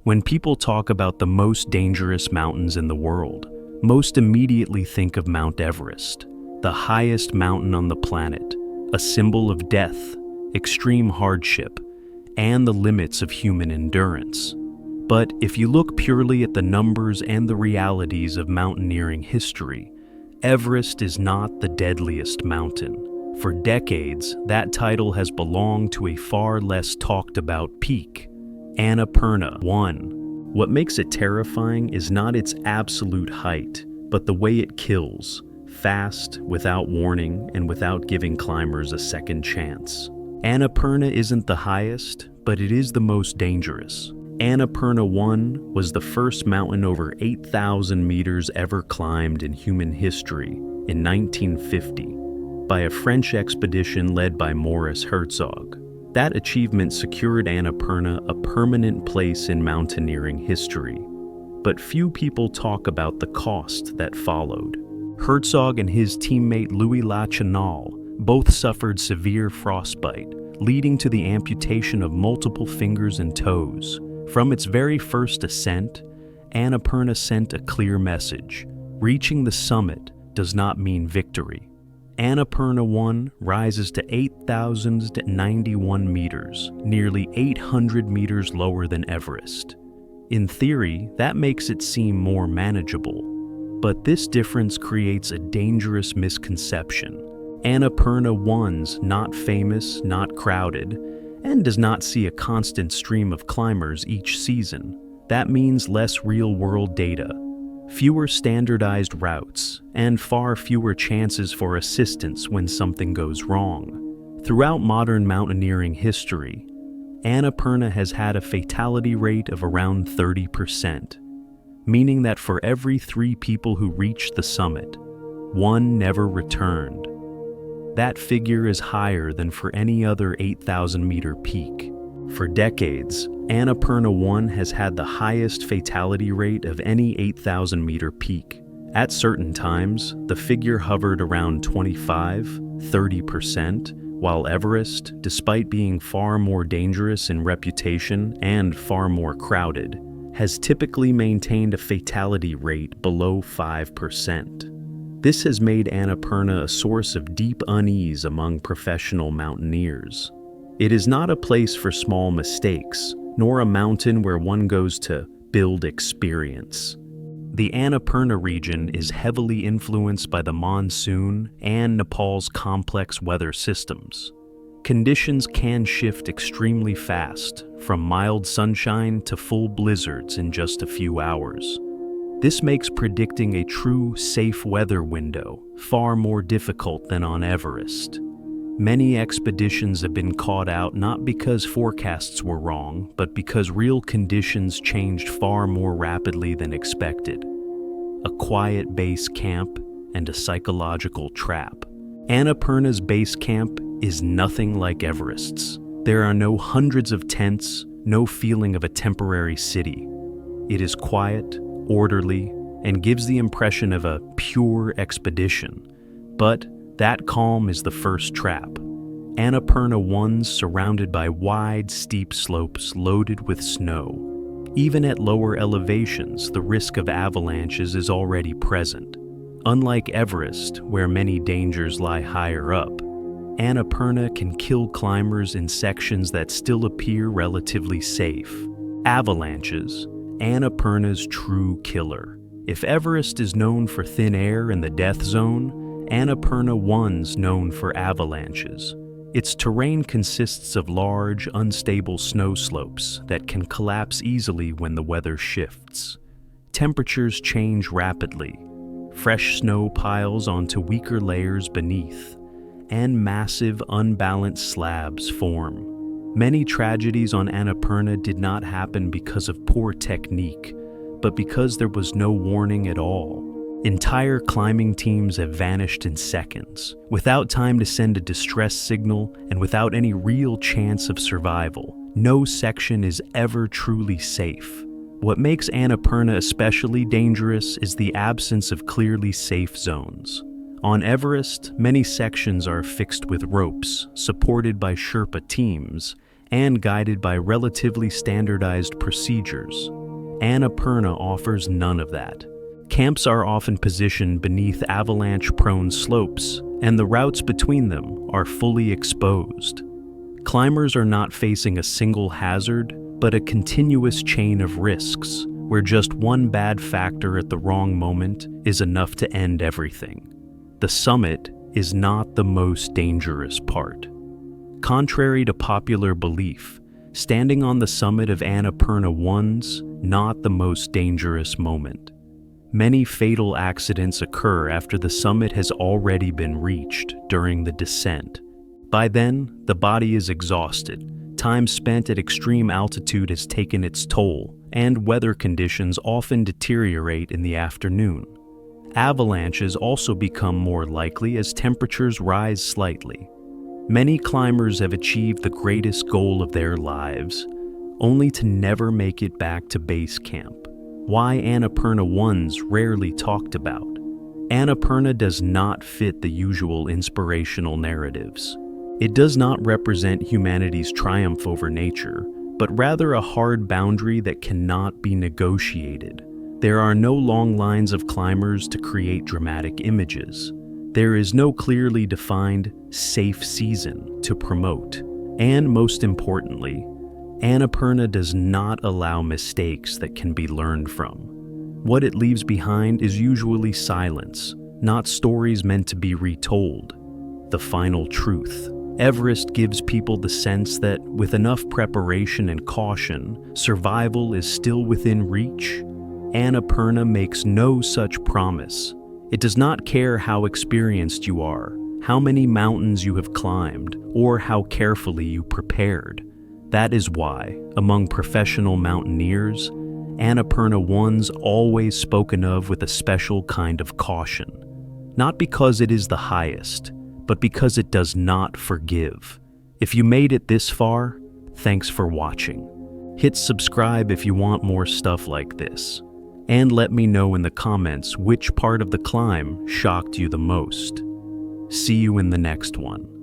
When people talk about the most dangerous mountains in the world, most immediately think of Mount Everest, the highest mountain on the planet, a symbol of death, extreme hardship, and the limits of human endurance. But if you look purely at the numbers and the realities of mountaineering history, Everest is not the deadliest mountain. For decades, that title has belonged to a far less talked about peak, Annapurna I. What makes it terrifying is not its absolute height, but the way it kills, fast, without warning, and without giving climbers a second chance. Annapurna isn't the highest, but it is the most dangerous. Annapurna I was the first mountain over 8,000 meters ever climbed in human history in 1950 by a French expedition led by Maurice Herzog. That achievement secured Annapurna a permanent place in mountaineering history. But few people talk about the cost that followed. Herzog and his teammate Louis Lachenal both suffered severe frostbite, leading to the amputation of multiple fingers and toes. From its very first ascent, Annapurna sent a clear message: reaching the summit does not mean victory. Annapurna I rises to 8,091 meters, nearly 800 meters lower than Everest. In theory, that makes it seem more manageable. But this difference creates a dangerous misconception. Annapurna I's not famous, not crowded, and does not see a constant stream of climbers each season. That means less real-world data, fewer standardized routes, and far fewer chances for assistance when something goes wrong. Throughout modern mountaineering history, Annapurna has had a fatality rate of around 30%, meaning that for every 3 people who reached the summit, 1 never returned. That figure is higher than for any other 8,000-meter peak. For decades, Annapurna I has had the highest fatality rate of any 8,000-meter peak. At certain times, the figure hovered around 25–30%, while Everest, despite being far more dangerous in reputation and far more crowded, has typically maintained a fatality rate below 5%. This has made Annapurna a source of deep unease among professional mountaineers. It is not a place for small mistakes, nor a mountain where one goes to build experience. The Annapurna region is heavily influenced by the monsoon and Nepal's complex weather systems. Conditions can shift extremely fast, from mild sunshine to full blizzards in just a few hours. This makes predicting a true safe weather window far more difficult than on Everest. Many expeditions have been caught out not because forecasts were wrong, but because real conditions changed far more rapidly than expected. A quiet base camp and a psychological trap. Annapurna's base camp is nothing like Everest's. There are no hundreds of tents, no feeling of a temporary city. It is quiet, orderly, and gives the impression of a pure expedition. But that calm is the first trap. Annapurna I's surrounded by wide, steep slopes loaded with snow. Even at lower elevations, the risk of avalanches is already present. Unlike Everest, where many dangers lie higher up, Annapurna can kill climbers in sections that still appear relatively safe. Avalanches, Annapurna's true killer. If Everest is known for thin air and the death zone, Annapurna I's known for avalanches. Its terrain consists of large, unstable snow slopes that can collapse easily when the weather shifts. Temperatures change rapidly. Fresh snow piles onto weaker layers beneath, and massive, unbalanced slabs form. Many tragedies on Annapurna did not happen because of poor technique, but because there was no warning at all. Entire climbing teams have vanished in seconds, without time to send a distress signal and without any real chance of survival. No section is ever truly safe. What makes Annapurna especially dangerous is the absence of clearly safe zones. On Everest, many sections are fixed with ropes, supported by Sherpa teams, and guided by relatively standardized procedures. Annapurna offers none of that. Camps are often positioned beneath avalanche-prone slopes, and the routes between them are fully exposed. Climbers are not facing a single hazard, but a continuous chain of risks, where just one bad factor at the wrong moment is enough to end everything. The summit is not the most dangerous part. Contrary to popular belief, standing on the summit of Annapurna I's not the most dangerous moment. Many fatal accidents occur after the summit has already been reached during the descent. By then, the body is exhausted, time spent at extreme altitude has taken its toll, and weather conditions often deteriorate in the afternoon. Avalanches also become more likely as temperatures rise slightly. Many climbers have achieved the greatest goal of their lives, only to never make it back to base camp. Why Annapurna I's rarely talked about. Annapurna does not fit the usual inspirational narratives. It does not represent humanity's triumph over nature, but rather a hard boundary that cannot be negotiated. There are no long lines of climbers to create dramatic images. There is no clearly defined, safe season to promote. And most importantly, Annapurna does not allow mistakes that can be learned from. What it leaves behind is usually silence, not stories meant to be retold. The final truth. Everest gives people the sense that, with enough preparation and caution, survival is still within reach. Annapurna makes no such promise. It does not care how experienced you are, how many mountains you have climbed, or how carefully you prepared. That is why, among professional mountaineers, Annapurna I's always spoken of with a special kind of caution. Not because it is the highest, but because it does not forgive. If you made it this far, thanks for watching. Hit subscribe if you want more stuff like this. And let me know in the comments which part of the climb shocked you the most. See you in the next one.